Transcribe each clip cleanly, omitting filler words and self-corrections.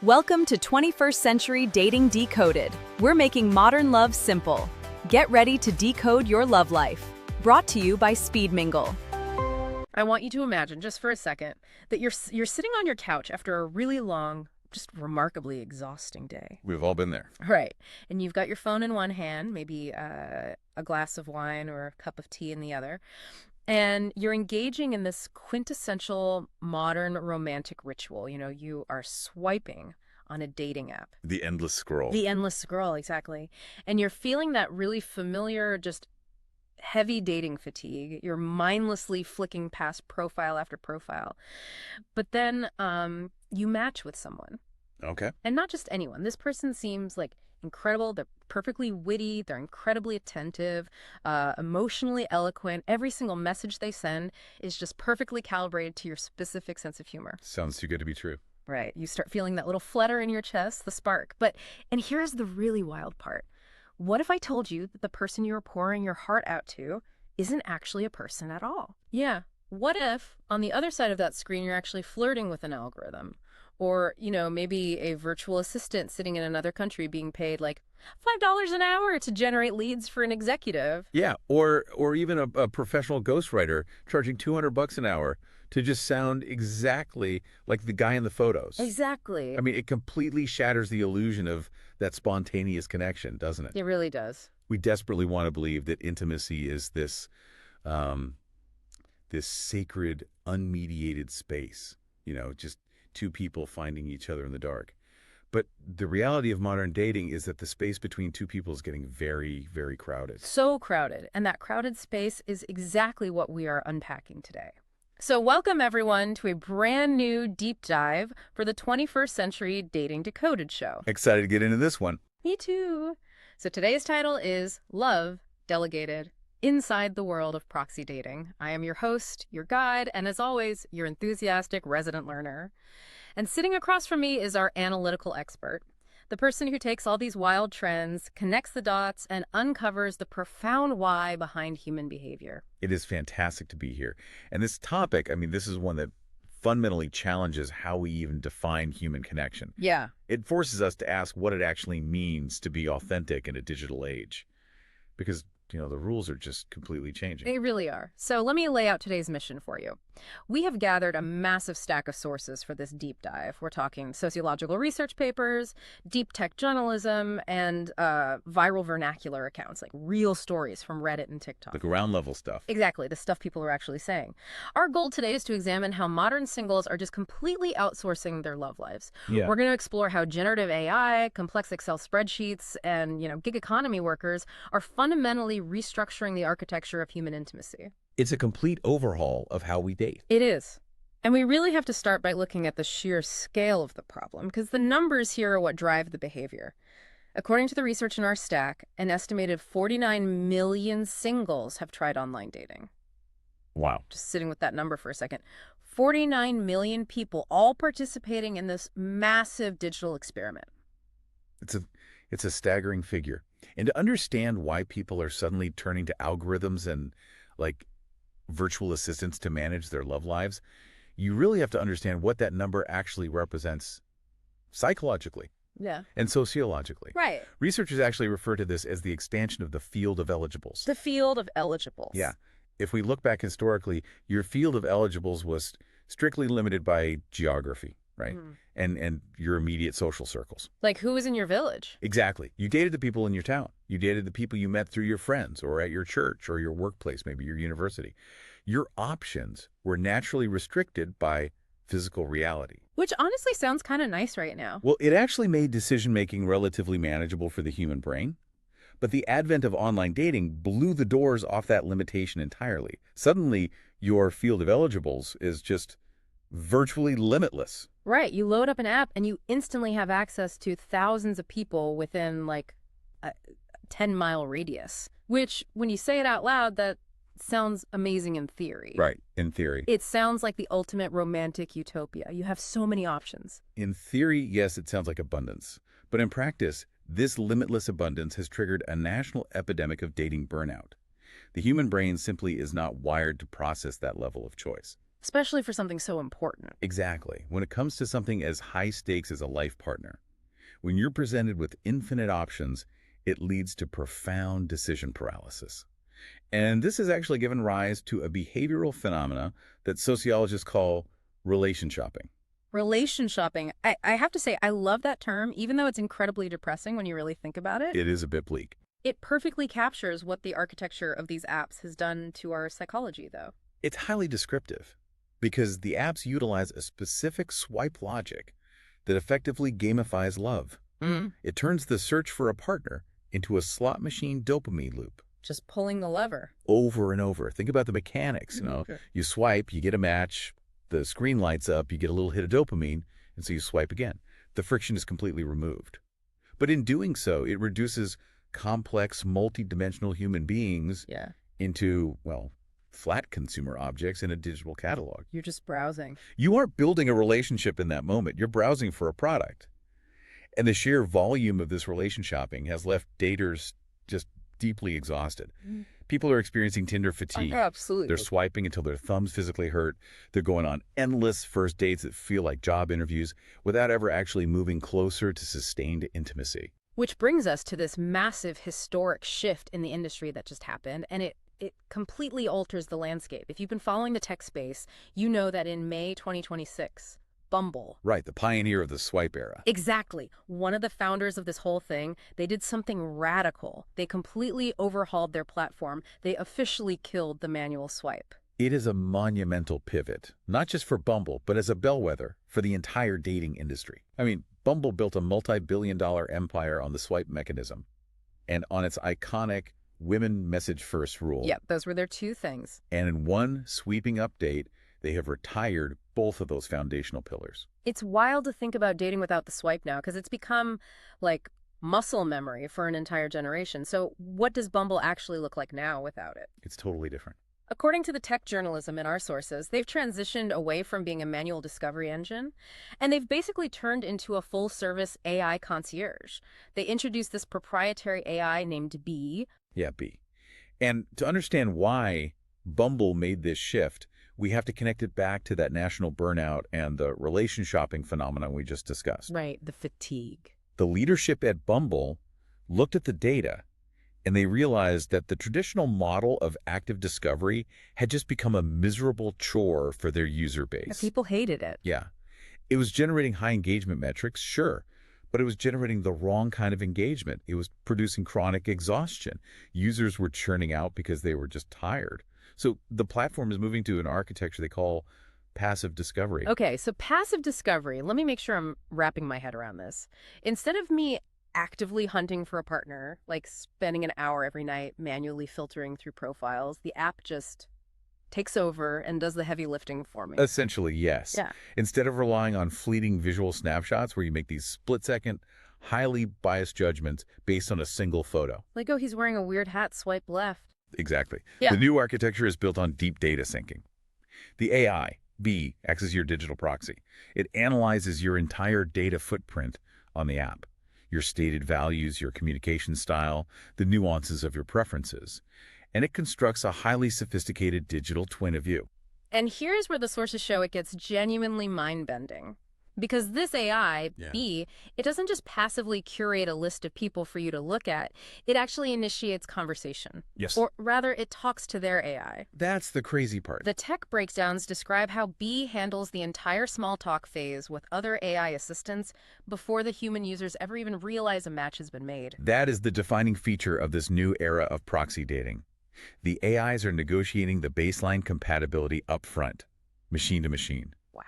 Welcome to 21st Century Dating Decoded. We're making modern love simple. Get ready to decode your love life. Brought to you by Mingle. I want you to imagine, just for a second, that you're sitting on your couch after a really long, just remarkably exhausting day. We've all been there. Right. And you've got your phone in one hand, maybe a glass of wine or a cup of tea in the other. And you're engaging in this quintessential modern romantic ritual. You know, you are swiping on a dating app. The endless scroll. The endless scroll, exactly. And you're feeling that really familiar, just heavy dating fatigue. You're mindlessly flicking past profile after profile. But then you match with someone. Okay. And not just anyone. This person seems like incredible. They're perfectly witty. They're incredibly attentive, emotionally eloquent. Every single message they send is just perfectly calibrated to your specific sense of humor. Sounds too good to be true. Right. You start feeling that little flutter in your chest, the spark. And here's the really wild part. What if I told you that the person you were pouring your heart out to isn't actually a person at all? Yeah. What if on the other side of that screen, you're actually flirting with an algorithm? Or, you know, maybe a virtual assistant sitting in another country being paid like $5 an hour to generate leads for an executive. Yeah, or even a professional ghostwriter charging $200 an hour to just sound exactly like the guy in the photos. Exactly. I mean, it completely shatters the illusion of that spontaneous connection, doesn't it? It really does. We desperately want to believe that intimacy is this sacred, unmediated space, you know, just two people finding each other in the dark. But the reality of modern dating is that the space between two people is getting very, very crowded. So crowded. And that crowded space is exactly what we are unpacking today. So welcome, everyone, to a brand new deep dive for the 21st Century Dating Decoded show. Excited to get into this one. Me too. So today's title is Love, Delegated, Inside the World of Proxy Dating. I am your host, your guide, and as always, your enthusiastic resident learner. And sitting across from me is our analytical expert, the person who takes all these wild trends, connects the dots, and uncovers the profound why behind human behavior. It is fantastic to be here. And this topic, I mean, this is one that fundamentally challenges how we even define human connection. Yeah. It forces us to ask what it actually means to be authentic in a digital age. Because, you know, the rules are just completely changing. They really are. So let me lay out today's mission for you. We have gathered a massive stack of sources for this deep dive. We're talking sociological research papers, deep tech journalism, and viral vernacular accounts, like real stories from Reddit and TikTok. The ground level stuff. Exactly, the stuff people are actually saying. Our goal today is to examine how modern singles are just completely outsourcing their love lives. Yeah. We're going to explore how generative AI, complex Excel spreadsheets, and, you know, gig economy workers are fundamentally restructuring the architecture of human intimacy. It's a complete overhaul of how we date. It is. And we really have to start by looking at the sheer scale of the problem, because the numbers here are what drive the behavior. According to the research in our stack, an estimated 49 million singles have tried online dating. Wow. Just sitting with that number for a second. 49 million people all participating in this massive digital experiment. It's a staggering figure. And to understand why people are suddenly turning to algorithms and, like, virtual assistants to manage their love lives, you really have to understand what that number actually represents psychologically. Yeah. And sociologically. Right. Researchers actually refer to this as the expansion of the field of eligibles. The field of eligibles. Yeah. If we look back historically, your field of eligibles was strictly limited by geography, right? Mm. And your immediate social circles. Like, who was in your village? Exactly. You dated the people in your town. You dated the people you met through your friends or at your church or your workplace, maybe your university. Your options were naturally restricted by physical reality. Which honestly sounds kind of nice right now. Well, it actually made decision-making relatively manageable for the human brain. But the advent of online dating blew the doors off that limitation entirely. Suddenly, your field of eligibles is just virtually limitless. Right. You load up an app and you instantly have access to thousands of people within like a 10-mile radius, which when you say it out loud, that sounds amazing in theory. Right, in theory. It sounds like the ultimate romantic utopia. You have so many options. In theory, yes, it sounds like abundance. But in practice, this limitless abundance has triggered a national epidemic of dating burnout. The human brain simply is not wired to process that level of choice. Especially for something so important. Exactly. When it comes to something as high stakes as a life partner, when you're presented with infinite options, it leads to profound decision paralysis. And this has actually given rise to a behavioral phenomena that sociologists call relation shopping. Relation shopping. I have to say, I love that term, even though it's incredibly depressing when you really think about it. It is a bit bleak. It perfectly captures what the architecture of these apps has done to our psychology, though. It's highly descriptive because the apps utilize a specific swipe logic that effectively gamifies love. It turns the search for a partner into a slot machine dopamine loop. Just pulling the lever. Over and over. Think about the mechanics, Okay. You swipe, you get a match, the screen lights up, you get a little hit of dopamine, and so you swipe again. The friction is completely removed. But in doing so, it reduces complex, multi-dimensional human beings Yeah. into, well, flat consumer objects in a digital catalog. You're just browsing. You aren't building a relationship in that moment. You're browsing for a product. And the sheer volume of this relation shopping has left daters just deeply exhausted. People are experiencing Tinder fatigue. Absolutely. They're swiping until their thumbs physically hurt. They're going on endless first dates that feel like job interviews without ever actually moving closer to sustained intimacy. Which brings us to this massive historic shift in the industry that just happened, and it completely alters the landscape. If you've been following the tech space, you know that in May 2026, Bumble. Right, the pioneer of the swipe era. Exactly. One of the founders of this whole thing, they did something radical. They completely overhauled their platform. They officially killed the manual swipe. It is a monumental pivot, not just for Bumble, but as a bellwether for the entire dating industry. I mean, Bumble built a multi-billion-dollar empire on the swipe mechanism and on its iconic women message first rule. Yep, those were their two things. And in one sweeping update, they have retired both of those foundational pillars. It's wild to think about dating without the swipe now because it's become like muscle memory for an entire generation. So what does Bumble actually look like now without it? It's totally different. According to the tech journalism in our sources, they've transitioned away from being a manual discovery engine, and they've basically turned into a full-service AI concierge. They introduced this proprietary AI named Bee. Yeah, B. And to understand why Bumble made this shift, we have to connect it back to that national burnout and the relation shopping phenomenon we just discussed. Right, the fatigue. The leadership at Bumble looked at the data and they realized that the traditional model of active discovery had just become a miserable chore for their user base. People hated it. Yeah. It was generating high engagement metrics, sure, but it was generating the wrong kind of engagement. It was producing chronic exhaustion. Users were churning out because they were just tired. So the platform is moving to an architecture they call passive discovery. Okay, so passive discovery, let me make sure I'm wrapping my head around this. Instead of me actively hunting for a partner, like spending an hour every night manually filtering through profiles, the app just takes over and does the heavy lifting for me. Essentially, yes. Yeah. Instead of relying on fleeting visual snapshots where you make these split-second, highly biased judgments based on a single photo. Like, oh, he's wearing a weird hat, swipe left. Exactly. Yeah. The new architecture is built on deep data syncing. The AI, B, acts as your digital proxy. It analyzes your entire data footprint on the app, your stated values, your communication style, the nuances of your preferences, and it constructs a highly sophisticated digital twin of you. And here's where the sources show it gets genuinely mind-bending. Because this AI, B, it doesn't just passively curate a list of people for you to look at. It actually initiates conversation. Yes. Or rather, it talks to their AI. That's the crazy part. The tech breakdowns describe how B handles the entire small talk phase with other AI assistants before the human users ever even realize a match has been made. That is the defining feature of this new era of proxy dating. The AIs are negotiating the baseline compatibility up front, machine to machine. Wow.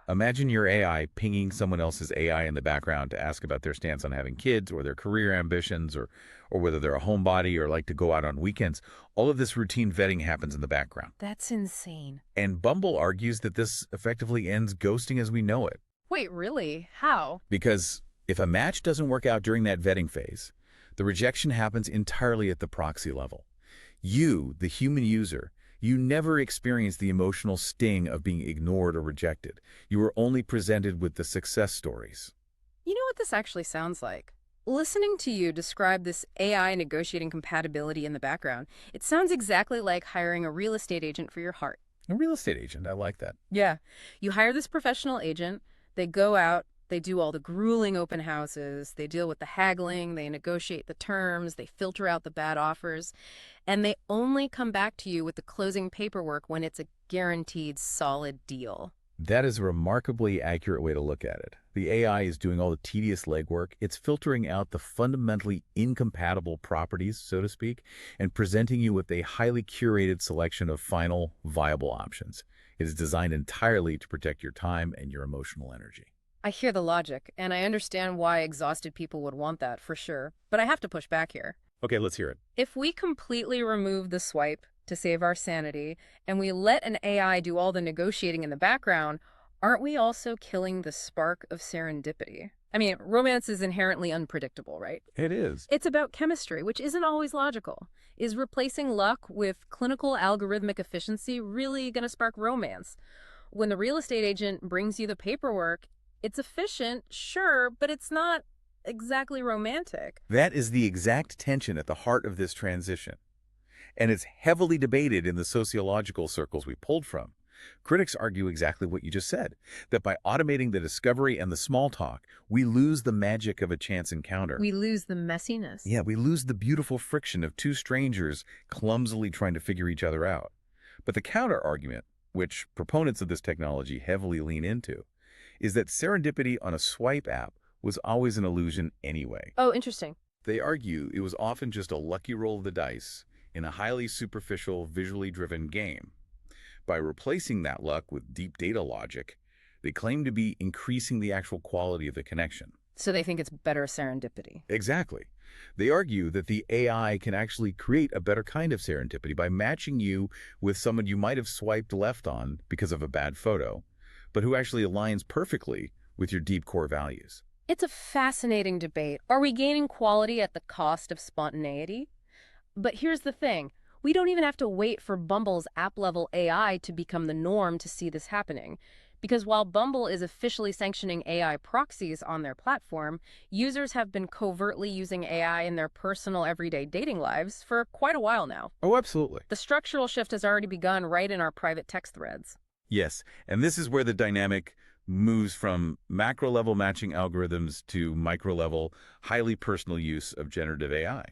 Imagine your AI pinging someone else's AI in the background to ask about their stance on having kids or their career ambitions or whether they're a homebody or like to go out on weekends. All of this routine vetting happens in the background. That's insane. And Bumble argues that this effectively ends ghosting as we know it. Wait, really? How? Because if a match doesn't work out during that vetting phase, the rejection happens entirely at the proxy level. You, the human user, you never experience the emotional sting of being ignored or rejected. You are only presented with the success stories. You know what this actually sounds like? Listening to you describe this AI negotiating compatibility in the background, it sounds exactly like hiring a real estate agent for your heart. A real estate agent, I like that. Yeah. You hire this professional agent, they go out, they do all the grueling open houses, they deal with the haggling, they negotiate the terms, they filter out the bad offers, and they only come back to you with the closing paperwork when it's a guaranteed solid deal. That is a remarkably accurate way to look at it. The AI is doing all the tedious legwork. It's filtering out the fundamentally incompatible properties, so to speak, and presenting you with a highly curated selection of final, viable options. It is designed entirely to protect your time and your emotional energy. I hear the logic, and I understand why exhausted people would want that, for sure. But I have to push back here. Okay, let's hear it. If we completely remove the swipe to save our sanity, and we let an AI do all the negotiating in the background, aren't we also killing the spark of serendipity? I mean, romance is inherently unpredictable, right? It is. It's about chemistry, which isn't always logical. Is replacing luck with clinical algorithmic efficiency really going to spark romance? When the real estate agent brings you the paperwork, it's efficient, sure, but it's not exactly romantic. That is the exact tension at the heart of this transition. And it's heavily debated in the sociological circles we pulled from. Critics argue exactly what you just said, that by automating the discovery and the small talk, we lose the magic of a chance encounter. We lose the messiness. Yeah, we lose the beautiful friction of two strangers clumsily trying to figure each other out. But the counter-argument, which proponents of this technology heavily lean into, is that serendipity on a swipe app was always an illusion anyway. Oh, interesting. They argue it was often just a lucky roll of the dice in a highly superficial, visually driven game. By replacing that luck with deep data logic, they claim to be increasing the actual quality of the connection. So they think it's better serendipity. Exactly. They argue that the AI can actually create a better kind of serendipity by matching you with someone you might have swiped left on because of a bad photo, but who actually aligns perfectly with your deep core values. It's a fascinating debate. Are we gaining quality at the cost of spontaneity? But here's the thing. We don't even have to wait for Bumble's app-level AI to become the norm to see this happening. Because while Bumble is officially sanctioning AI proxies on their platform, users have been covertly using AI in their personal everyday dating lives for quite a while now. Oh, absolutely. The structural shift has already begun right in our private text threads. Yes, and this is where the dynamic moves from macro-level matching algorithms to micro-level, highly personal use of generative AI.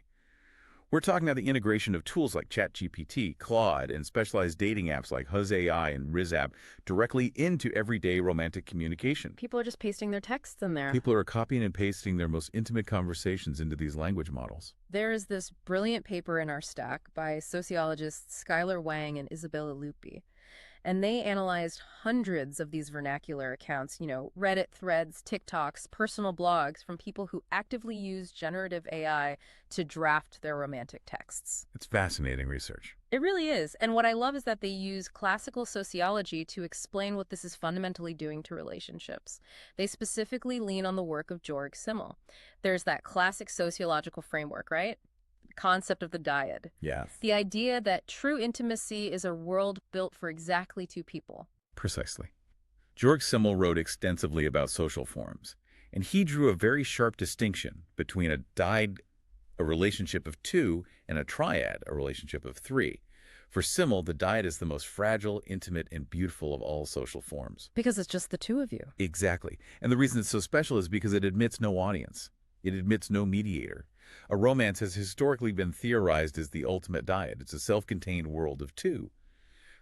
We're talking about the integration of tools like ChatGPT, Claude, and specialized dating apps like Huzz AI and RizApp directly into everyday romantic communication. People are just pasting their texts in there. People are copying and pasting their most intimate conversations into these language models. There is this brilliant paper in our stack by sociologists Skylar Wang and Isabella Lupi. And they analyzed hundreds of these vernacular accounts, Reddit threads, TikToks, personal blogs from people who actively use generative AI to draft their romantic texts. It's fascinating research. It really is. And what I love is that they use classical sociology to explain what this is fundamentally doing to relationships. They specifically lean on the work of Georg Simmel. There's that classic sociological framework, right? Concept of the dyad. Yes. The idea that true intimacy is a world built for exactly two people. Precisely. Georg Simmel wrote extensively about social forms, and he drew a very sharp distinction between a dyad, a relationship of two, and a triad, a relationship of three. For Simmel, the dyad is the most fragile, intimate, and beautiful of all social forms. Because it's just the two of you. Exactly. And the reason it's so special is because it admits no audience. It admits no mediator. A romance has historically been theorized as the ultimate dyad. It's a self-contained world of two.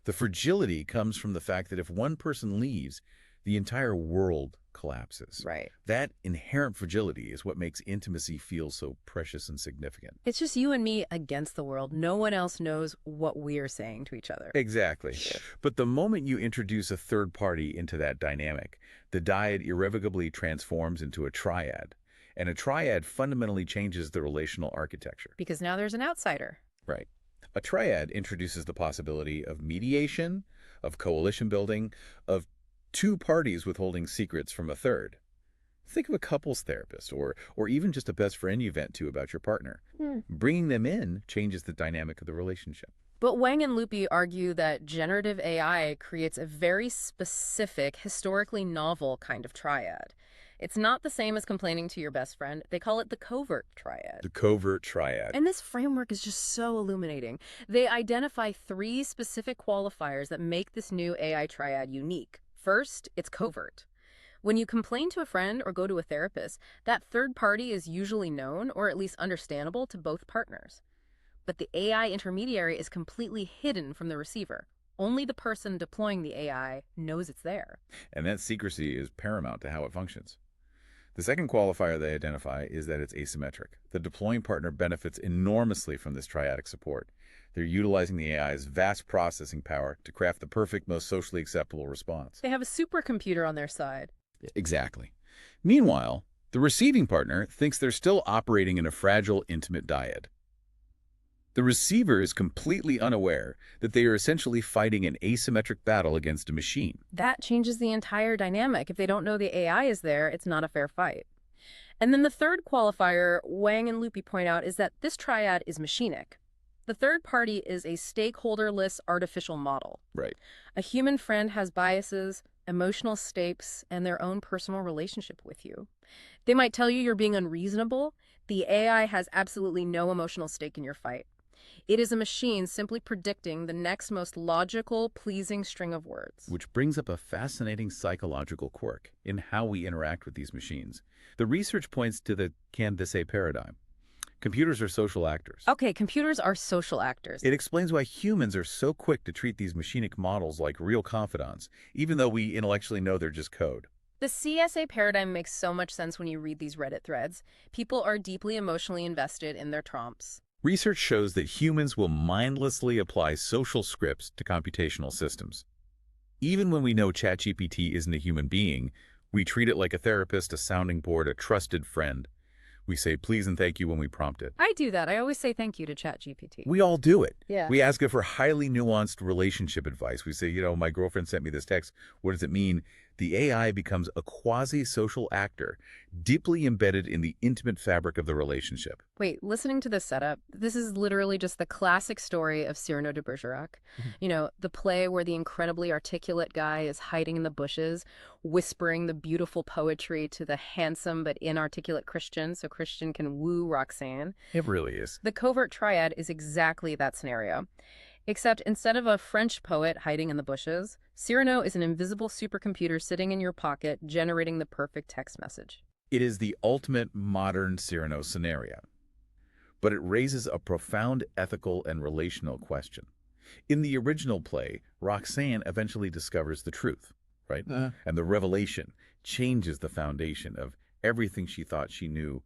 The fragility comes from the fact that if one person leaves, the entire world collapses. Right. That inherent fragility is what makes intimacy feel so precious and significant. It's just you and me against the world. No one else knows what we're saying to each other. Exactly. But the moment you introduce a third party into that dynamic, the dyad irrevocably transforms into a triad. And a triad fundamentally changes the relational architecture. Because now there's an outsider. Right. A triad introduces the possibility of mediation, of coalition building, of two parties withholding secrets from a third. Think of a couples therapist or even just a best friend you vent to about your partner. Bringing them in changes the dynamic of the relationship. But Wang and Lupi argue that generative AI creates a very specific, historically novel kind of triad. It's not the same as complaining to your best friend. They call it the covert triad. The covert triad. And this framework is just so illuminating. They identify 3 specific qualifiers that make this new AI triad unique. First, it's covert. When you complain to a friend or go to a therapist, that third party is usually known or at least understandable to both partners. But the AI intermediary is completely hidden from the receiver. Only the person deploying the AI knows it's there. And that secrecy is paramount to how it functions. The second qualifier they identify is that it's asymmetric. The deploying partner benefits enormously from this triadic support. They're utilizing the AI's vast processing power to craft the perfect, most socially acceptable response. They have a supercomputer on their side. Exactly. Meanwhile, the receiving partner thinks they're still operating in a fragile, intimate dyad. The receiver is completely unaware that they are essentially fighting an asymmetric battle against a machine. That changes the entire dynamic. If they don't know the AI is there, it's not a fair fight. And then the third qualifier Wang and Loopy point out is that this triad is machinic. The third party is a stakeholderless artificial model. Right. A human friend has biases, emotional stakes, and their own personal relationship with you. They might tell you you're being unreasonable. The AI has absolutely no emotional stake in your fight. It is a machine simply predicting the next most logical, pleasing string of words. Which brings up a fascinating psychological quirk in how we interact with these machines. The research points to the can this a paradigm. Computers are social actors. Okay, computers are social actors. It explains why humans are so quick to treat these machinic models like real confidants, even though we intellectually know they're just code. The CSA paradigm makes so much sense when you read these Reddit threads. People are deeply emotionally invested in their trumps. Research shows that humans will mindlessly apply social scripts to computational systems. Even when we know ChatGPT isn't a human being, we treat it like a therapist, a sounding board, a trusted friend. We say please and thank you when we prompt it. I do that. I always say thank you to ChatGPT. We all do it. Yeah. We ask it for highly nuanced relationship advice. We say, my girlfriend sent me this text. What does it mean? The AI becomes a quasi-social actor, deeply embedded in the intimate fabric of the relationship. Wait, listening to this setup, this is literally just the classic story of Cyrano de Bergerac. The play where the incredibly articulate guy is hiding in the bushes, whispering the beautiful poetry to the handsome but inarticulate Christian so Christian can woo Roxanne. It really is. The covert triad is exactly that scenario. Except instead of a French poet hiding in the bushes, Cyrano is an invisible supercomputer sitting in your pocket generating the perfect text message. It is the ultimate modern Cyrano scenario. But it raises a profound ethical and relational question. In the original play, Roxanne eventually discovers the truth, right? And the revelation changes the foundation of everything she thought she knew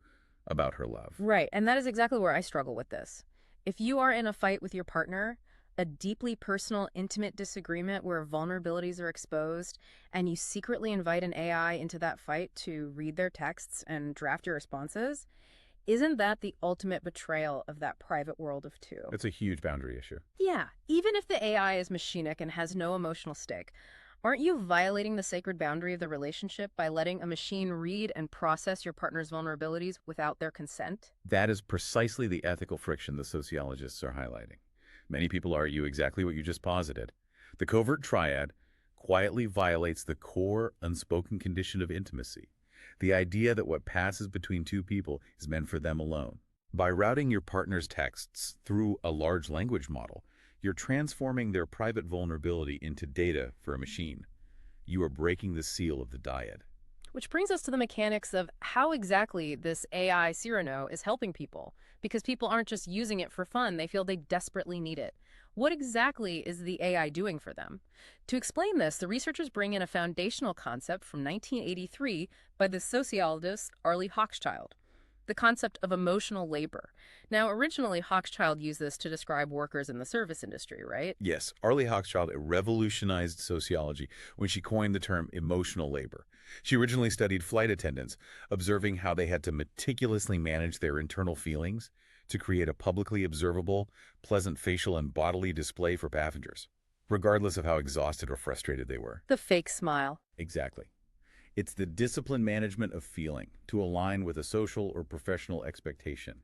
about her love. Right, and that is exactly where I struggle with this. If you are in a fight with your partner, a deeply personal, intimate disagreement where vulnerabilities are exposed, and you secretly invite an AI into that fight to read their texts and draft your responses, isn't that the ultimate betrayal of that private world of two? It's a huge boundary issue. Yeah, even if the AI is machinic and has no emotional stake, aren't you violating the sacred boundary of the relationship by letting a machine read and process your partner's vulnerabilities without their consent? That is precisely the ethical friction the sociologists are highlighting. Many people argue exactly what you just posited. The covert triad quietly violates the core, unspoken condition of intimacy, the idea that what passes between two people is meant for them alone. By routing your partner's texts through a large language model, you're transforming their private vulnerability into data for a machine. You are breaking the seal of the dyad. Which brings us to the mechanics of how exactly this AI Cyrano is helping people, because people aren't just using it for fun, they feel they desperately need it. What exactly is the AI doing for them? To explain this, the researchers bring in a foundational concept from 1983 by the sociologist Arlie Hochschild, the concept of emotional labor. Now, originally, Hochschild used this to describe workers in the service industry, right? Yes, Arlie Hochschild revolutionized sociology when she coined the term emotional labor. She originally studied flight attendants, observing how they had to meticulously manage their internal feelings to create a publicly observable, pleasant facial and bodily display for passengers, regardless of how exhausted or frustrated they were. The fake smile. Exactly. It's the disciplined management of feeling to align with a social or professional expectation.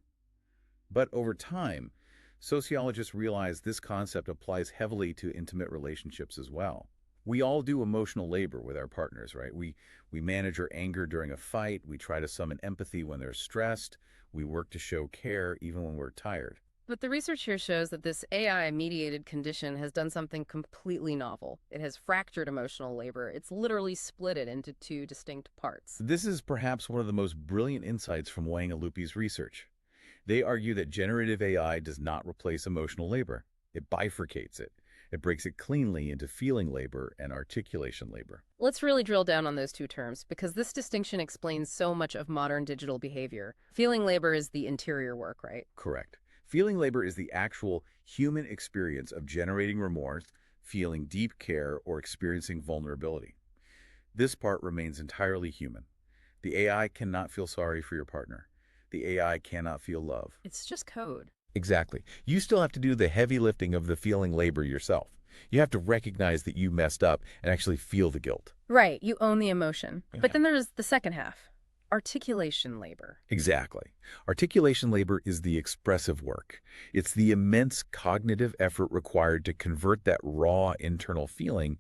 But over time, sociologists realize this concept applies heavily to intimate relationships as well. We all do emotional labor with our partners, right? We manage our anger during a fight. We try to summon empathy when they're stressed. We work to show care even when we're tired. But the research here shows that this AI-mediated condition has done something completely novel. It has fractured emotional labor. It's literally split it into two distinct parts. This is perhaps one of the most brilliant insights from Wang and Lupi's research. They argue that generative AI does not replace emotional labor. It bifurcates it. It breaks it cleanly into feeling labor and articulation labor. Let's really drill down on those two terms, because this distinction explains so much of modern digital behavior. Feeling labor is the interior work, right? Correct. Feeling labor is the actual human experience of generating remorse, feeling deep care, or experiencing vulnerability. This part remains entirely human. The AI cannot feel sorry for your partner. The AI cannot feel love. It's just code. Exactly. You still have to do the heavy lifting of the feeling labor yourself. You have to recognize that you messed up and actually feel the guilt. Right, you own the emotion. Yeah. But then there's the second half, articulation labor. Exactly. Articulation labor is the expressive work. It's the immense cognitive effort required to convert that raw internal feeling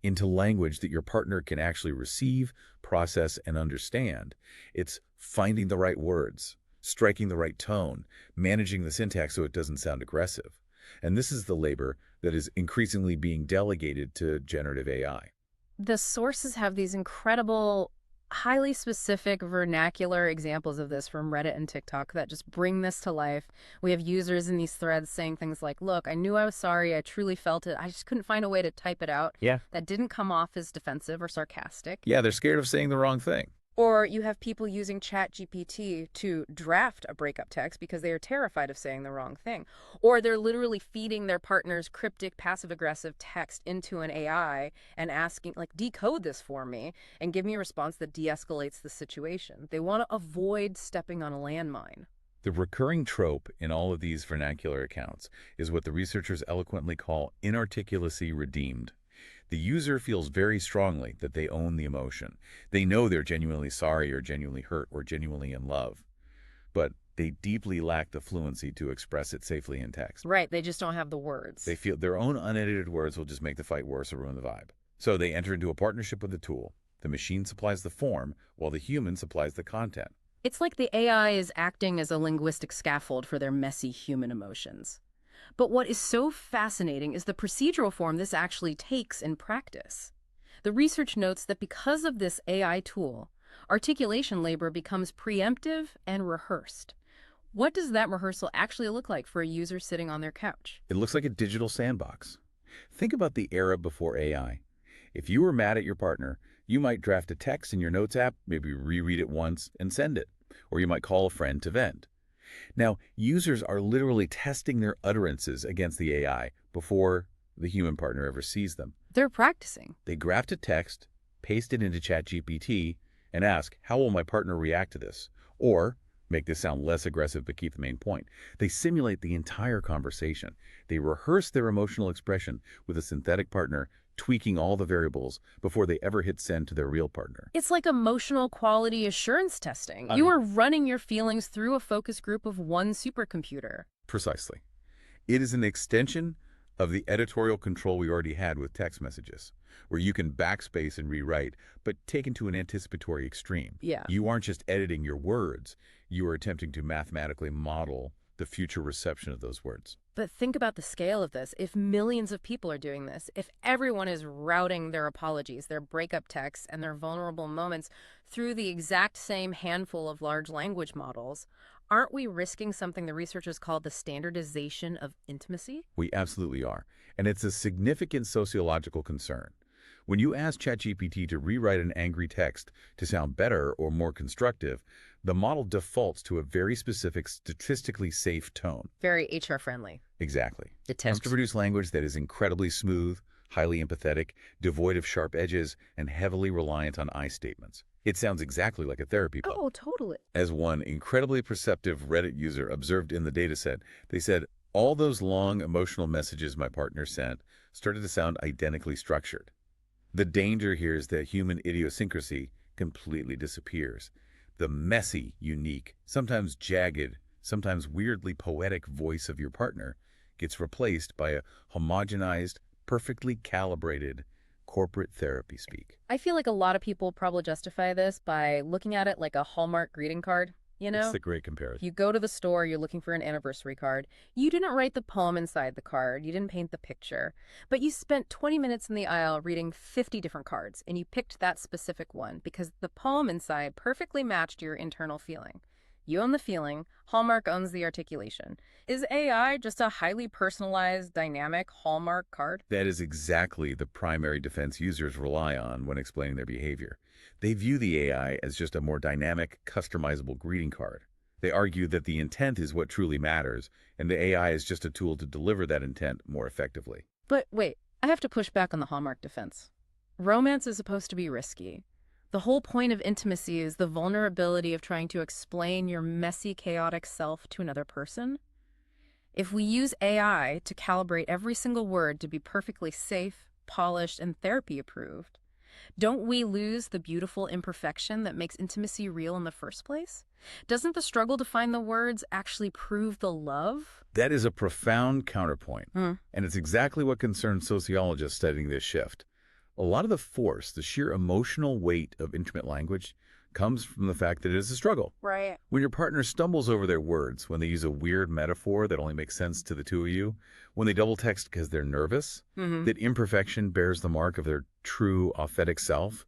into language that your partner can actually receive, process, and understand. It's finding the right words, striking the right tone, managing the syntax so it doesn't sound aggressive. And this is the labor that is increasingly being delegated to generative AI. The sources have these incredible, highly specific vernacular examples of this from Reddit and TikTok that just bring this to life. We have users in these threads saying things like, look, I knew I was sorry, I truly felt it, I just couldn't find a way to type it out. Yeah. That didn't come off as defensive or sarcastic. Yeah, they're scared of saying the wrong thing. Or you have people using ChatGPT to draft a breakup text because they are terrified of saying the wrong thing. Or they're literally feeding their partner's cryptic, passive-aggressive text into an AI and asking, like, decode this for me and give me a response that de-escalates the situation. They want to avoid stepping on a landmine. The recurring trope in all of these vernacular accounts is what the researchers eloquently call inarticulacy redeemed. The user feels very strongly that they own the emotion. They know they're genuinely sorry or genuinely hurt or genuinely in love, but they deeply lack the fluency to express it safely in text. Right, they just don't have the words. They feel their own unedited words will just make the fight worse or ruin the vibe. So they enter into a partnership with the tool. The machine supplies the form, while the human supplies the content. It's like the AI is acting as a linguistic scaffold for their messy human emotions. But what is so fascinating is the procedural form this actually takes in practice. The research notes that because of this AI tool, articulation labor becomes preemptive and rehearsed. What does that rehearsal actually look like for a user sitting on their couch? It looks like a digital sandbox. Think about the era before AI. If you were mad at your partner, you might draft a text in your notes app, maybe reread it once and send it. Or you might call a friend to vent. Now, users are literally testing their utterances against the AI before the human partner ever sees them. They're practicing. They graft a text, paste it into ChatGPT, and ask, how will my partner react to this? Or make this sound less aggressive but keep the main point. They simulate the entire conversation. They rehearse their emotional expression with a synthetic partner, tweaking all the variables before they ever hit send to their real partner. It's like emotional quality assurance testing. You are running your feelings through a focus group of one supercomputer. Precisely. It is an extension of the editorial control we already had with text messages, where you can backspace and rewrite, but taken to an anticipatory extreme. Yeah. You aren't just editing your words, you are attempting to mathematically model the future reception of those words. But think about the scale of this. If millions of people are doing this, if everyone is routing their apologies, their breakup texts, and their vulnerable moments through the exact same handful of large language models, aren't we risking something the researchers call the standardization of intimacy? We absolutely are. And it's a significant sociological concern. When you ask ChatGPT to rewrite an angry text to sound better or more constructive, the model defaults to a very specific, statistically safe tone. Very HR friendly. Exactly. It It tests tends to produce language that is incredibly smooth, highly empathetic, devoid of sharp edges, and heavily reliant on I statements. It sounds exactly like a therapy book. Oh, totally. As one incredibly perceptive Reddit user observed in the dataset, they said, all those long emotional messages my partner sent started to sound identically structured. The danger here is that human idiosyncrasy completely disappears. The messy, unique, sometimes jagged, sometimes weirdly poetic voice of your partner gets replaced by a homogenized, perfectly calibrated, corporate therapy speak. I feel like a lot of people probably justify this by looking at it like a Hallmark greeting card, you know? It's the great comparison. You go to the store, you're looking for an anniversary card. You didn't write the poem inside the card, you didn't paint the picture, but you spent 20 minutes in the aisle reading 50 different cards, and you picked that specific one because the poem inside perfectly matched your internal feeling. You own the feeling, Hallmark owns the articulation. Is AI just a highly personalized, dynamic Hallmark card? That is exactly the primary defense users rely on when explaining their behavior. They view the AI as just a more dynamic, customizable greeting card. They argue that the intent is what truly matters, and the AI is just a tool to deliver that intent more effectively. But wait, I have to push back on the Hallmark defense. Romance is supposed to be risky. The whole point of intimacy is the vulnerability of trying to explain your messy, chaotic self to another person. If we use AI to calibrate every single word to be perfectly safe, polished, and therapy approved, don't we lose the beautiful imperfection that makes intimacy real in the first place? Doesn't the struggle to find the words actually prove the love? That is a profound counterpoint, and it's exactly what concerns sociologists studying this shift. A lot of the force, the sheer emotional weight of intimate language, comes from the fact that it is a struggle. Right. When your partner stumbles over their words, when they use a weird metaphor that only makes sense to the two of you, when they double text because they're nervous, that imperfection bears the mark of their true, authentic self.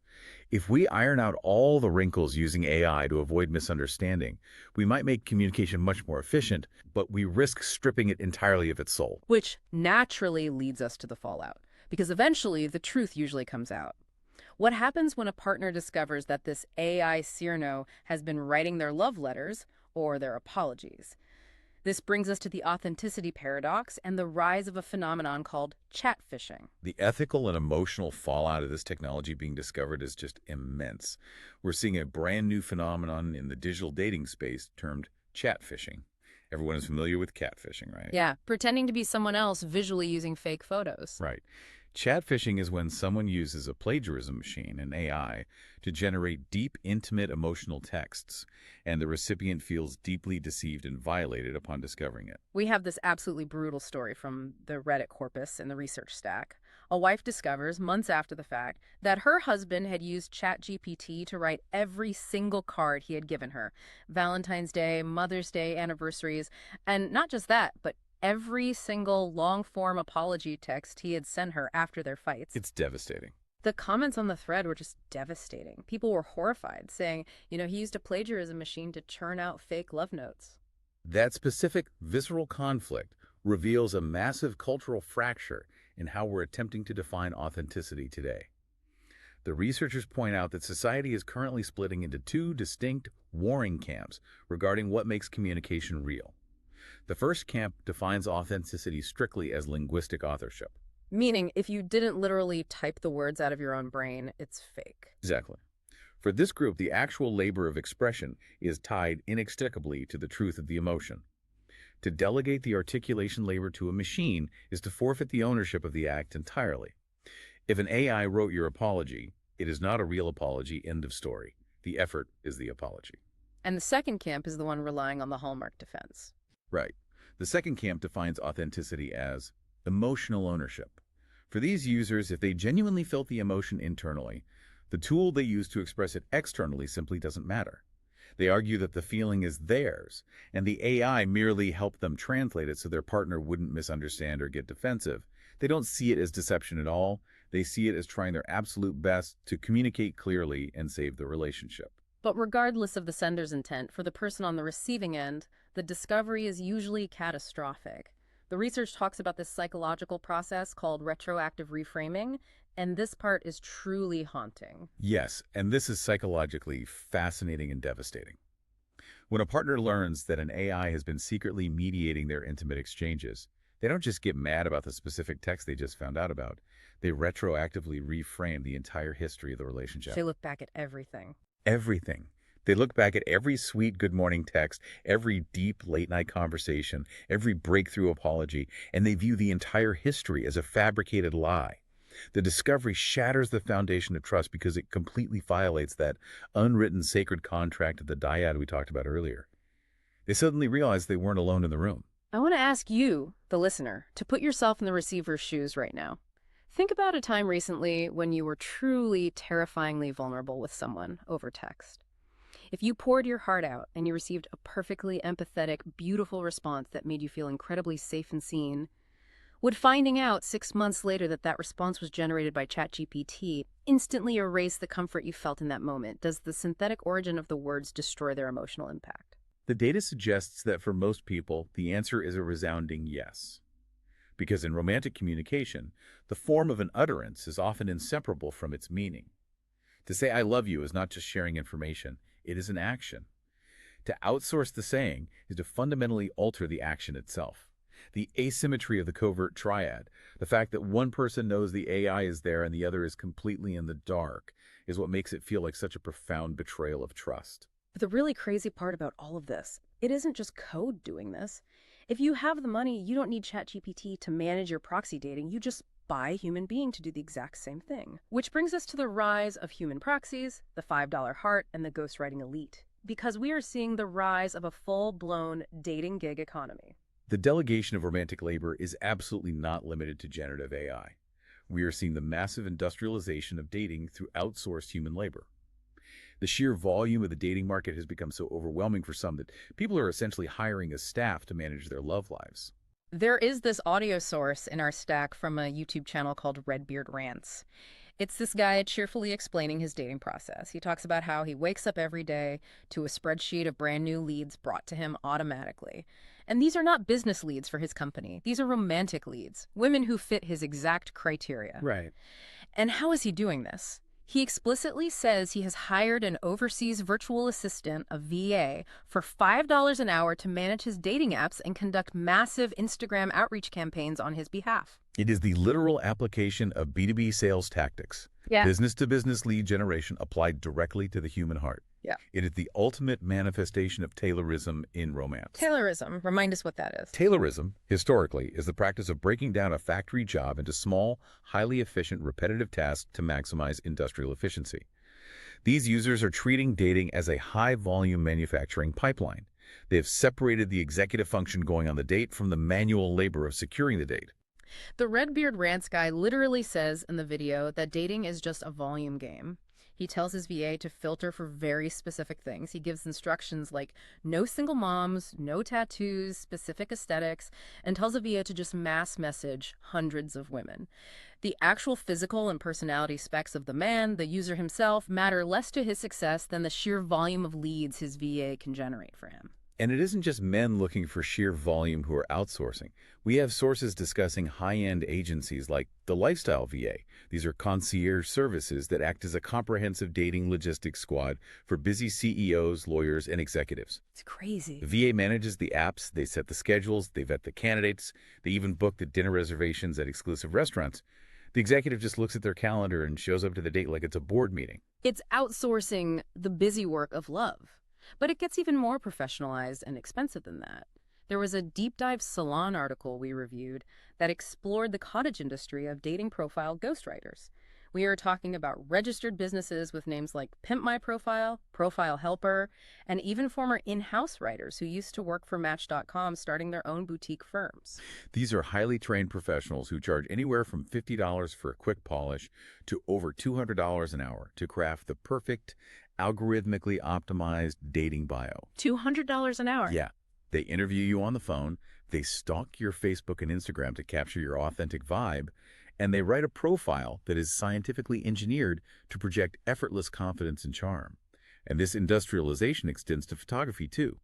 If we iron out all the wrinkles using AI to avoid misunderstanding, we might make communication much more efficient, but we risk stripping it entirely of its soul. Which naturally leads us to the fallout, because eventually the truth usually comes out. What happens when a partner discovers that this AI Cyrano has been writing their love letters or their apologies? This brings us to the authenticity paradox and the rise of a phenomenon called chat phishing. The ethical and emotional fallout of this technology being discovered is just immense. We're seeing a brand new phenomenon in the digital dating space termed chat phishing. Everyone is familiar with catfishing, right? Yeah, pretending to be someone else visually using fake photos. Right. Chat phishing is when someone uses a plagiarism machine, an AI, to generate deep, intimate, emotional texts, and the recipient feels deeply deceived and violated upon discovering it. We have this absolutely brutal story from the Reddit corpus in the research stack. A wife discovers, months after the fact, that her husband had used ChatGPT to write every single card he had given her. Valentine's Day, Mother's Day, anniversaries, and not just that, but every single long-form apology text he had sent her after their fights. It's devastating. The comments on the thread were just devastating. People were horrified, saying, he used a plagiarism machine to churn out fake love notes. That specific visceral conflict reveals a massive cultural fracture in how we're attempting to define authenticity today. The researchers point out that society is currently splitting into two distinct, warring camps regarding what makes communication real. The first camp defines authenticity strictly as linguistic authorship. Meaning, if you didn't literally type the words out of your own brain, it's fake. Exactly. For this group, the actual labor of expression is tied inextricably to the truth of the emotion. To delegate the articulation labor to a machine is to forfeit the ownership of the act entirely. If an AI wrote your apology, it is not a real apology, end of story. The effort is the apology. And the second camp is the one relying on the Hallmark defense. Right. The second camp defines authenticity as emotional ownership. For these users, if they genuinely felt the emotion internally, the tool they use to express it externally simply doesn't matter. They argue that the feeling is theirs, and the AI merely helped them translate it so their partner wouldn't misunderstand or get defensive. They don't see it as deception at all. They see it as trying their absolute best to communicate clearly and save the relationship. But regardless of the sender's intent, for the person on the receiving end, the discovery is usually catastrophic. The research talks about this psychological process called retroactive reframing, and this part is truly haunting. Yes, and this is psychologically fascinating and devastating. When a partner learns that an AI has been secretly mediating their intimate exchanges, they don't just get mad about the specific text they just found out about. They retroactively reframe the entire history of the relationship. They look back at everything. Everything. They look back at every sweet good morning text, every deep late-night conversation, every breakthrough apology, and they view the entire history as a fabricated lie. The discovery shatters the foundation of trust because it completely violates that unwritten sacred contract of the dyad we talked about earlier. They suddenly realize they weren't alone in the room. I want to ask you, the listener, to put yourself in the receiver's shoes right now. Think about a time recently when you were truly terrifyingly vulnerable with someone over text. If you poured your heart out and you received a perfectly empathetic, beautiful response that made you feel incredibly safe and seen, would finding out 6 months later that that response was generated by ChatGPT instantly erase the comfort you felt in that moment? Does the synthetic origin of the words destroy their emotional impact? The data suggests that for most people, the answer is a resounding yes. Because in romantic communication, the form of an utterance is often inseparable from its meaning. To say I love you is not just sharing information, it is an action. To outsource the saying is to fundamentally alter the action itself. The asymmetry of the covert triad, the fact that one person knows the AI is there and the other is completely in the dark, is what makes it feel like such a profound betrayal of trust. But the really crazy part about all of this, it isn't just code doing this. If you have the money, you don't need ChatGPT to manage your proxy dating. You just buy a human being to do the exact same thing. Which brings us to the rise of human proxies, the $5 heart, and the ghostwriting elite. Because we are seeing the rise of a full-blown dating gig economy. The delegation of romantic labor is absolutely not limited to generative AI. We are seeing the massive industrialization of dating through outsourced human labor. The sheer volume of the dating market has become so overwhelming for some that people are essentially hiring a staff to manage their love lives. There is this audio source in our stack from a YouTube channel called Redbeard Rants. It's this guy cheerfully explaining his dating process. He talks about how he wakes up every day to a spreadsheet of brand new leads brought to him automatically. And these are not business leads for his company. These are romantic leads, women who fit his exact criteria. Right. And how is he doing this? He explicitly says he has hired an overseas virtual assistant, a VA, for $5 an hour to manage his dating apps and conduct massive Instagram outreach campaigns on his behalf. It is the literal application of B2B sales tactics. Yeah. Business-to-business lead generation applied directly to the human heart. Yeah. It is the ultimate manifestation of Taylorism in romance. Taylorism, remind us what that is. Taylorism, historically, is the practice of breaking down a factory job into small, highly efficient, repetitive tasks to maximize industrial efficiency. These users are treating dating as a high-volume manufacturing pipeline. They have separated the executive function going on the date from the manual labor of securing the date. The Redbeard Rants guy literally says in the video that dating is just a volume game. He tells his VA to filter for very specific things. He gives instructions like no single moms, no tattoos, specific aesthetics, and tells the VA to just mass message hundreds of women. The actual physical and personality specs of the man, the user himself, matter less to his success than the sheer volume of leads his VA can generate for him. And it isn't just men looking for sheer volume who are outsourcing. We have sources discussing high-end agencies like the Lifestyle VA. These are concierge services that act as a comprehensive dating logistics squad for busy CEOs, lawyers, and executives. It's crazy. The VA manages the apps, they set the schedules, they vet the candidates, they even book the dinner reservations at exclusive restaurants. The executive just looks at their calendar and shows up to the date like it's a board meeting. It's outsourcing the busy work of love. But it gets even more professionalized and expensive than that. There was a deep dive Salon article we reviewed that explored the cottage industry of dating profile ghostwriters. We are talking about registered businesses with names like Pimp My Profile, Profile Helper, and even former in-house writers who used to work for Match.com starting their own boutique firms. These are highly trained professionals who charge anywhere from $50 for a quick polish to over $200 an hour to craft the perfect, algorithmically optimized dating bio. $200 an hour? Yeah. They interview you on the phone, they stalk your Facebook and Instagram to capture your authentic vibe, and they write a profile that is scientifically engineered to project effortless confidence and charm. And this industrialization extends to photography, too.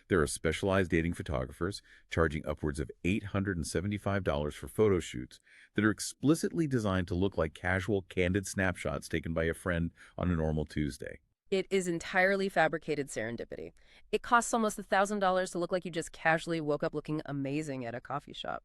There are specialized dating photographers charging upwards of $875 for photo shoots that are explicitly designed to look like casual, candid snapshots taken by a friend on a normal Tuesday. It is entirely fabricated serendipity. It costs almost $1,000 to look like you just casually woke up looking amazing at a coffee shop.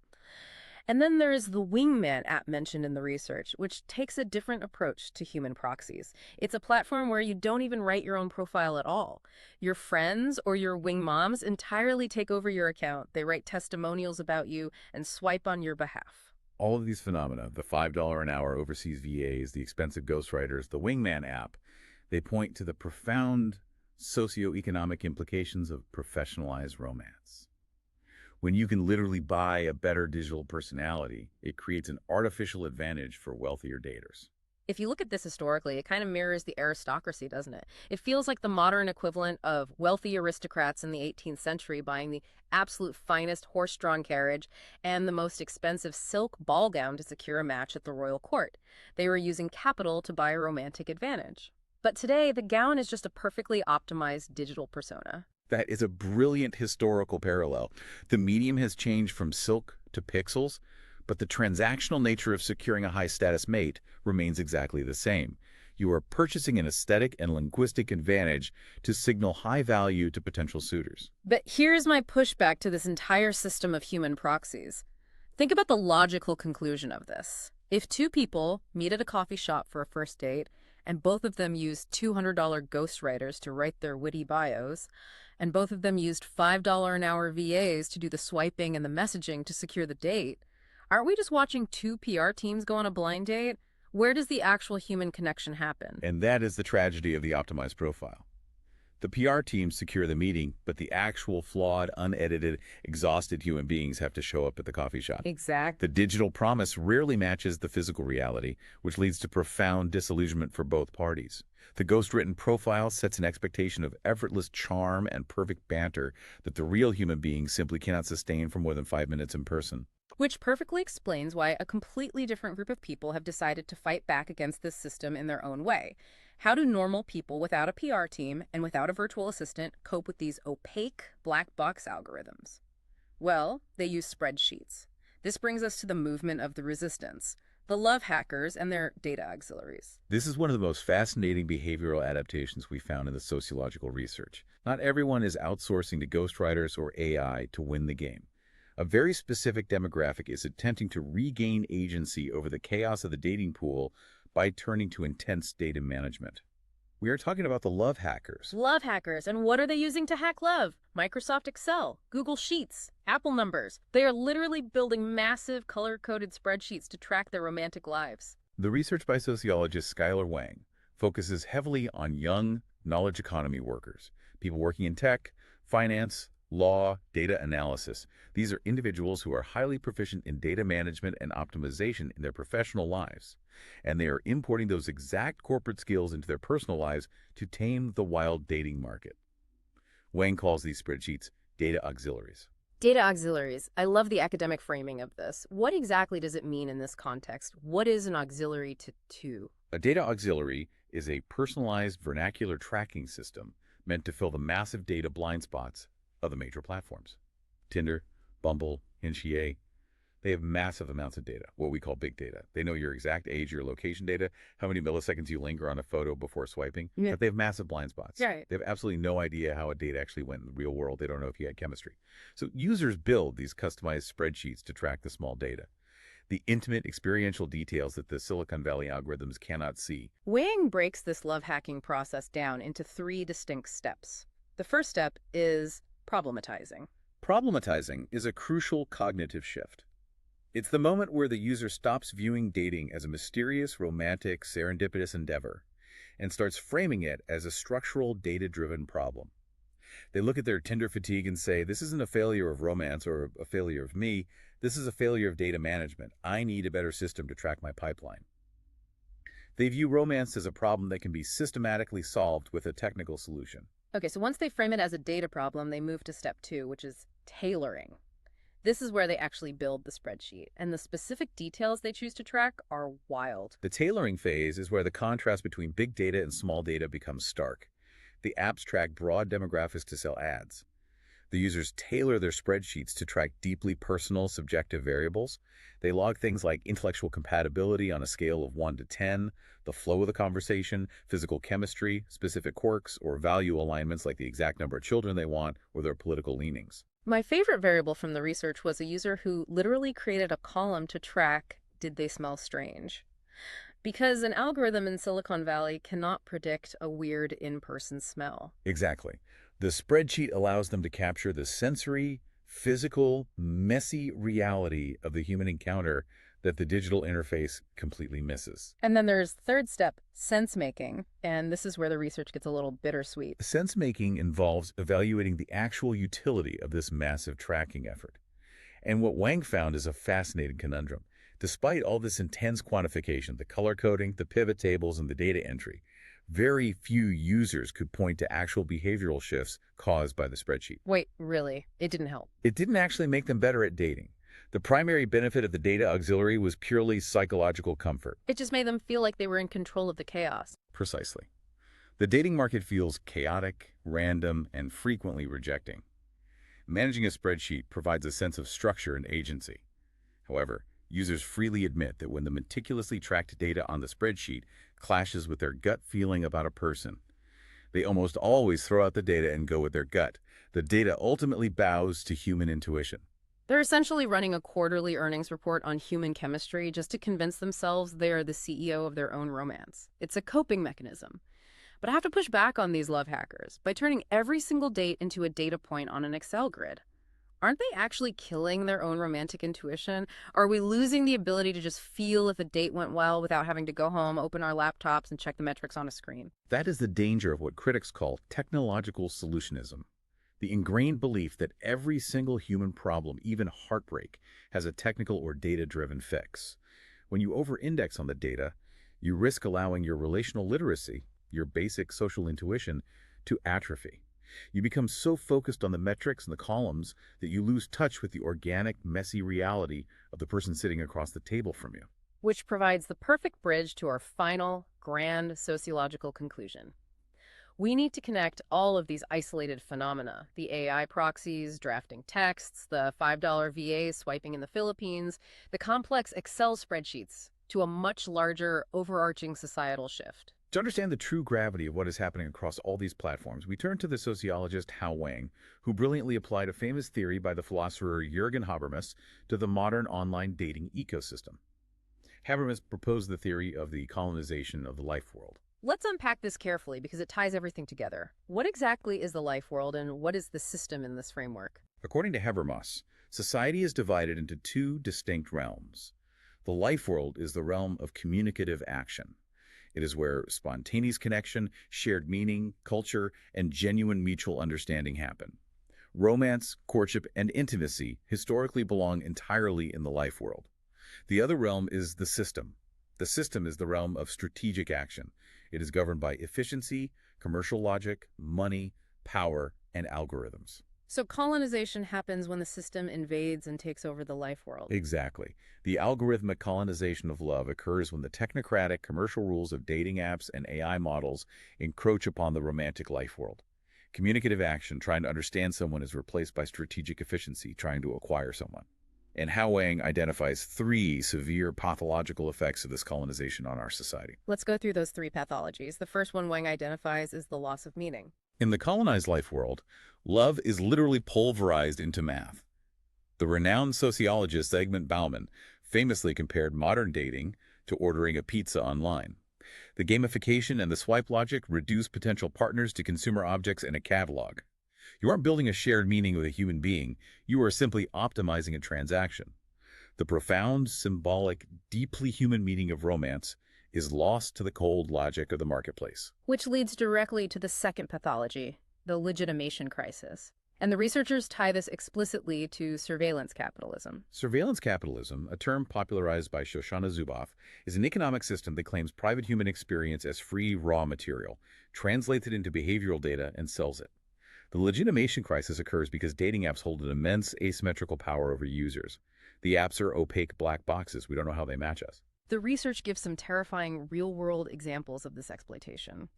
And then there is the Wingman app mentioned in the research, which takes a different approach to human proxies. It's a platform where you don't even write your own profile at all. Your friends or your wing moms entirely take over your account. They write testimonials about you and swipe on your behalf. All of these phenomena, the $5 an hour overseas VAs, the expensive ghostwriters, the Wingman app, they point to the profound socioeconomic implications of professionalized romance. When you can literally buy a better digital personality, it creates an artificial advantage for wealthier daters. If you look at this historically, it kind of mirrors the aristocracy, doesn't it? It feels like the modern equivalent of wealthy aristocrats in the 18th century buying the absolute finest horse-drawn carriage and the most expensive silk ball gown to secure a match at the royal court. They were using capital to buy a romantic advantage. But today, the gown is just a perfectly optimized digital persona. That is a brilliant historical parallel. The medium has changed from silk to pixels, but the transactional nature of securing a high-status mate remains exactly the same. You are purchasing an aesthetic and linguistic advantage to signal high value to potential suitors. But here's my pushback to this entire system of human proxies. Think about the logical conclusion of this. If two people meet at a coffee shop for a first date, and both of them used $200 ghostwriters to write their witty bios, and both of them used $5 an hour VAs to do the swiping and the messaging to secure the date, aren't we just watching two PR teams go on a blind date? Where does the actual human connection happen? And that is the tragedy of the optimized profile. The PR teams secure the meeting, but the actual flawed, unedited, exhausted human beings have to show up at the coffee shop. Exactly. The digital promise rarely matches the physical reality, which leads to profound disillusionment for both parties. The ghostwritten profile sets an expectation of effortless charm and perfect banter that the real human being simply cannot sustain for more than 5 minutes in person. Which perfectly explains why a completely different group of people have decided to fight back against this system in their own way. How do normal people without a PR team and without a virtual assistant cope with these opaque black box algorithms? Well, they use spreadsheets. This brings us to the movement of the resistance, the love hackers and their data auxiliaries. This is one of the most fascinating behavioral adaptations we found in the sociological research. Not everyone is outsourcing to ghostwriters or AI to win the game. A very specific demographic is attempting to regain agency over the chaos of the dating pool by turning to intense data management. We are talking about the love hackers. Love hackers. And what are they using to hack love? Microsoft Excel, Google Sheets, Apple numbers. They are literally building massive color-coded spreadsheets to track their romantic lives. The research by sociologist Skylar Wang focuses heavily on young knowledge economy workers, people working in tech, finance, law, data analysis. These are individuals who are highly proficient in data management and optimization in their professional lives, and they are importing those exact corporate skills into their personal lives to tame the wild dating market. Wang calls these spreadsheets data auxiliaries. Data auxiliaries. I love the academic framing of this. What exactly does it mean in this context? What is an auxiliary to? A data auxiliary is a personalized vernacular tracking system meant to fill the massive data blind spots of the major platforms. Tinder, Bumble, Hinge, they have massive amounts of data, what we call big data. They know your exact age, your location data, how many milliseconds you linger on a photo before swiping, but they have massive blind spots. Right. They have absolutely no idea how a date actually went in the real world. They don't know if you had chemistry. So users build these customized spreadsheets to track the small data, the intimate experiential details that the Silicon Valley algorithms cannot see. Wang breaks this love hacking process down into 3 distinct steps. The first step is problematizing. Problematizing is a crucial cognitive shift. It's the moment where the user stops viewing dating as a mysterious, romantic, serendipitous endeavor and starts framing it as a structural, data-driven problem. They look at their Tinder fatigue and say, this isn't a failure of romance or a failure of me. This is a failure of data management. I need a better system to track my pipeline. They view romance as a problem that can be systematically solved with a technical solution. Okay, so once they frame it as a data problem, they move to step 2, which is tailoring. This is where they actually build the spreadsheet, and the specific details they choose to track are wild. The tailoring phase is where the contrast between big data and small data becomes stark. The apps track broad demographics to sell ads. The users tailor their spreadsheets to track deeply personal, subjective variables. They log things like intellectual compatibility on a scale of 1 to 10, the flow of the conversation, physical chemistry, specific quirks, or value alignments like the exact number of children they want or their political leanings. My favorite variable from the research was a user who literally created a column to track, did they smell strange? Because an algorithm in Silicon Valley cannot predict a weird in-person smell. Exactly. The spreadsheet allows them to capture the sensory, physical, messy reality of the human encounter that the digital interface completely misses. And then there's third step, sense-making, and this is where the research gets a little bittersweet. Sense-making involves evaluating the actual utility of this massive tracking effort. And what Wang found is a fascinating conundrum. Despite all this intense quantification, the color coding, the pivot tables, and the data entry, very few users could point to actual behavioral shifts caused by the spreadsheet. Wait, really? It didn't help? It didn't actually make them better at dating. The primary benefit of the data auxiliary was purely psychological comfort. It just made them feel like they were in control of the chaos. Precisely. The dating market feels chaotic, random, and frequently rejecting. Managing a spreadsheet provides a sense of structure and agency. However, users freely admit that when the meticulously tracked data on the spreadsheet clashes with their gut feeling about a person, they almost always throw out the data and go with their gut. The data ultimately bows to human intuition. They're essentially running a quarterly earnings report on human chemistry just to convince themselves they are the CEO of their own romance. It's a coping mechanism. But I have to push back on these love hackers by turning every single date into a data point on an Excel grid. Aren't they actually killing their own romantic intuition? Are we losing the ability to just feel if a date went well without having to go home, open our laptops, and check the metrics on a screen? That is the danger of what critics call technological solutionism. The ingrained belief that every single human problem, even heartbreak, has a technical or data-driven fix. When you over-index on the data, you risk allowing your relational literacy, your basic social intuition, to atrophy. You become so focused on the metrics and the columns that you lose touch with the organic, messy reality of the person sitting across the table from you. Which provides the perfect bridge to our final, grand sociological conclusion. We need to connect all of these isolated phenomena, the AI proxies, drafting texts, the $5 VAs swiping in the Philippines, the complex Excel spreadsheets, to a much larger, overarching societal shift. To understand the true gravity of what is happening across all these platforms, we turn to the sociologist Hao Wang, who brilliantly applied a famous theory by the philosopher Jürgen Habermas to the modern online dating ecosystem. Habermas proposed the theory of the colonization of the life world. Let's unpack this carefully because it ties everything together. What exactly is the life world and what is the system in this framework? According to Habermas, society is divided into two distinct realms. The life world is the realm of communicative action. It is where spontaneous connection, shared meaning, culture, and genuine mutual understanding happen. Romance, courtship, and intimacy historically belong entirely in the life world. The other realm is the system. The system is the realm of strategic action. It is governed by efficiency, commercial logic, money, power, and algorithms. So colonization happens when the system invades and takes over the life world. Exactly. The algorithmic colonization of love occurs when the technocratic commercial rules of dating apps and AI models encroach upon the romantic life world. Communicative action, trying to understand someone, is replaced by strategic efficiency, trying to acquire someone. And Hao Wang identifies 3 severe pathological effects of this colonization on our society. Let's go through those 3 pathologies. The first one Wang identifies is the loss of meaning. In the colonized life world, love is literally pulverized into math. The renowned sociologist Zygmunt Bauman famously compared modern dating to ordering a pizza online. The gamification and the swipe logic reduce potential partners to consumer objects in a catalog. You aren't building a shared meaning with a human being, you are simply optimizing a transaction. The profound, symbolic, deeply human meaning of romance is lost to the cold logic of the marketplace. Which leads directly to the second pathology, the legitimation crisis. And the researchers tie this explicitly to surveillance capitalism. Surveillance capitalism, a term popularized by Shoshana Zuboff, is an economic system that claims private human experience as free raw material, translates it into behavioral data, and sells it. The legitimation crisis occurs because dating apps hold an immense asymmetrical power over users. The apps are opaque black boxes. We don't know how they match us. The research gives some terrifying real-world examples of this exploitation.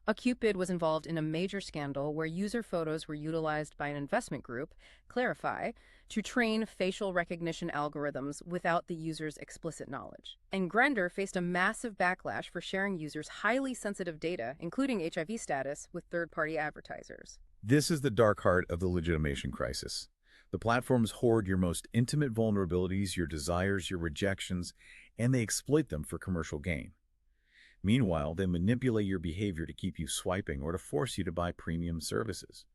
A Cupid was involved in a major scandal where user photos were utilized by an investment group, Clarify, to train facial recognition algorithms without the user's explicit knowledge. And Grindr faced a massive backlash for sharing users' highly sensitive data, including HIV status, with third-party advertisers. This is the dark heart of the legitimation crisis. The platforms hoard your most intimate vulnerabilities, your desires, your rejections, and they exploit them for commercial gain. Meanwhile, they manipulate your behavior to keep you swiping or to force you to buy premium services.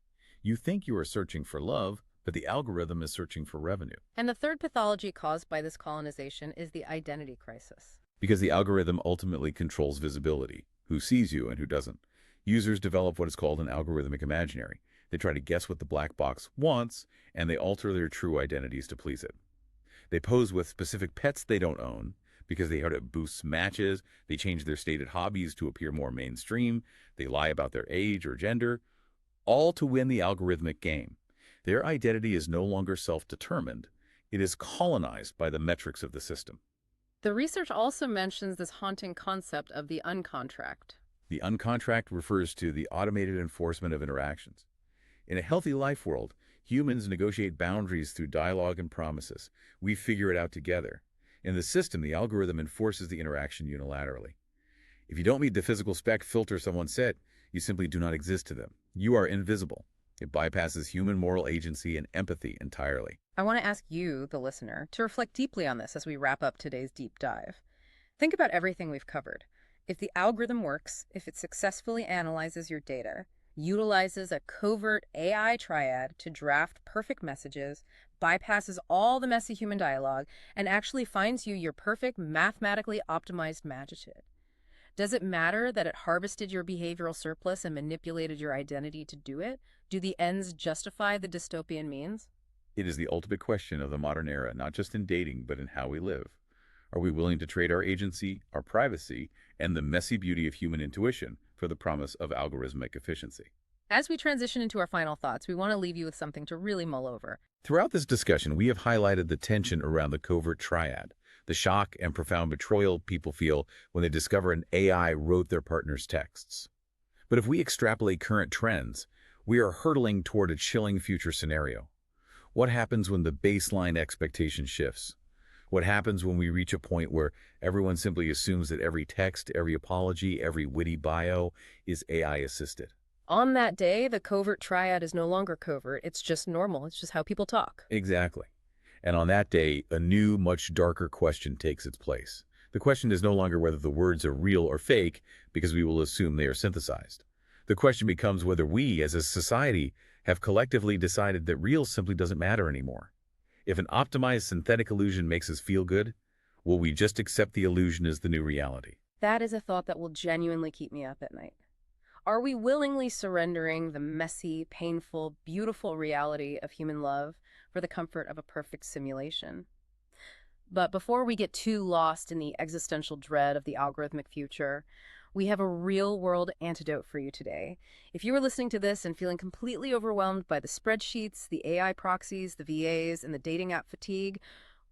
You think you are searching for love, but the algorithm is searching for revenue. And the third pathology caused by this colonization is the identity crisis. Because the algorithm ultimately controls visibility, who sees you and who doesn't. Users develop what is called an algorithmic imaginary. They try to guess what the black box wants, and they alter their true identities to please it. They pose with specific pets they don't own because they heard it boosts matches. They change their stated hobbies to appear more mainstream. They lie about their age or gender, all to win the algorithmic game. Their identity is no longer self-determined. It is colonized by the metrics of the system. The research also mentions this haunting concept of the uncontract. The uncontract refers to the automated enforcement of interactions. In a healthy life world, humans negotiate boundaries through dialogue and promises. We figure it out together. In the system, the algorithm enforces the interaction unilaterally. If you don't meet the physical spec filter someone set, you simply do not exist to them. You are invisible. It bypasses human moral agency and empathy entirely. I want to ask you, the listener, to reflect deeply on this as we wrap up today's deep dive. Think about everything we've covered. If the algorithm works, if it successfully analyzes your data, utilizes a covert AI triad to draft perfect messages, bypasses all the messy human dialogue, and actually finds you your perfect mathematically optimized match, does it matter that it harvested your behavioral surplus and manipulated your identity to do it? Do the ends justify the dystopian means? It is the ultimate question of the modern era, not just in dating, but in how we live. Are we willing to trade our agency, our privacy, and the messy beauty of human intuition for the promise of algorithmic efficiency? As we transition into our final thoughts, we want to leave you with something to really mull over. Throughout this discussion, we have highlighted the tension around the covert triad, the shock and profound betrayal people feel when they discover an AI wrote their partner's texts. But if we extrapolate current trends, we are hurtling toward a chilling future scenario. What happens when the baseline expectation shifts? What happens when we reach a point where everyone simply assumes that every text, every apology, every witty bio is AI-assisted? On that day, the covert triad is no longer covert. It's just normal. It's just how people talk. Exactly. And on that day, a new, much darker question takes its place. The question is no longer whether the words are real or fake, because we will assume they are synthesized. The question becomes whether we, as a society, have collectively decided that real simply doesn't matter anymore. If an optimized synthetic illusion makes us feel good, will we just accept the illusion as the new reality? That is a thought that will genuinely keep me up at night. Are we willingly surrendering the messy, painful, beautiful reality of human love for the comfort of a perfect simulation? But before we get too lost in the existential dread of the algorithmic future, we have a real-world antidote for you today. If you are listening to this and feeling completely overwhelmed by the spreadsheets, the AI proxies, the VAs, and the dating app fatigue,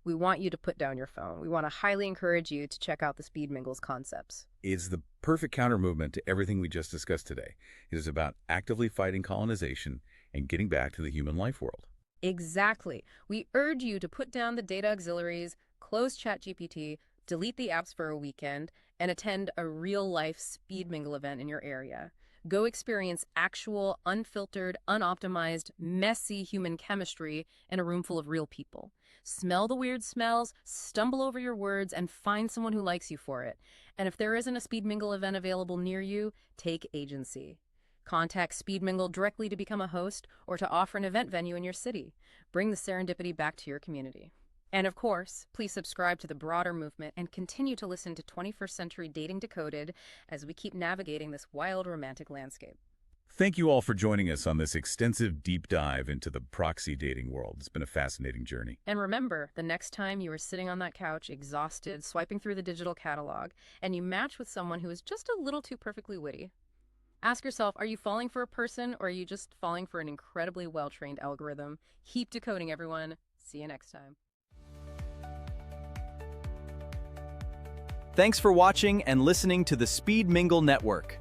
we want you to put down your phone. We want to highly encourage you to check out the Speed Mingle's concepts. It's the perfect counter movement to everything we just discussed today. It is about actively fighting colonization and getting back to the human life world. Exactly. We urge you to put down the data auxiliaries, close ChatGPT, delete the apps for a weekend, and attend a real-life Speed Mingle event in your area. Go experience actual, unfiltered, unoptimized, messy human chemistry in a room full of real people. Smell the weird smells, stumble over your words, and find someone who likes you for it. And if there isn't a Speed Mingle event available near you, take agency. Contact Speed Mingle directly to become a host or to offer an event venue in your city. Bring the serendipity back to your community. And of course, please subscribe to the broader movement and continue to listen to 21st Century Dating Decoded as we keep navigating this wild romantic landscape. Thank you all for joining us on this extensive deep dive into the proxy dating world. It's been a fascinating journey. And remember, the next time you are sitting on that couch, exhausted, swiping through the digital catalog, and you match with someone who is just a little too perfectly witty, ask yourself, are you falling for a person or are you just falling for an incredibly well-trained algorithm? Keep decoding, everyone. See you next time. Thanks for watching and listening to the Speed Mingle Network.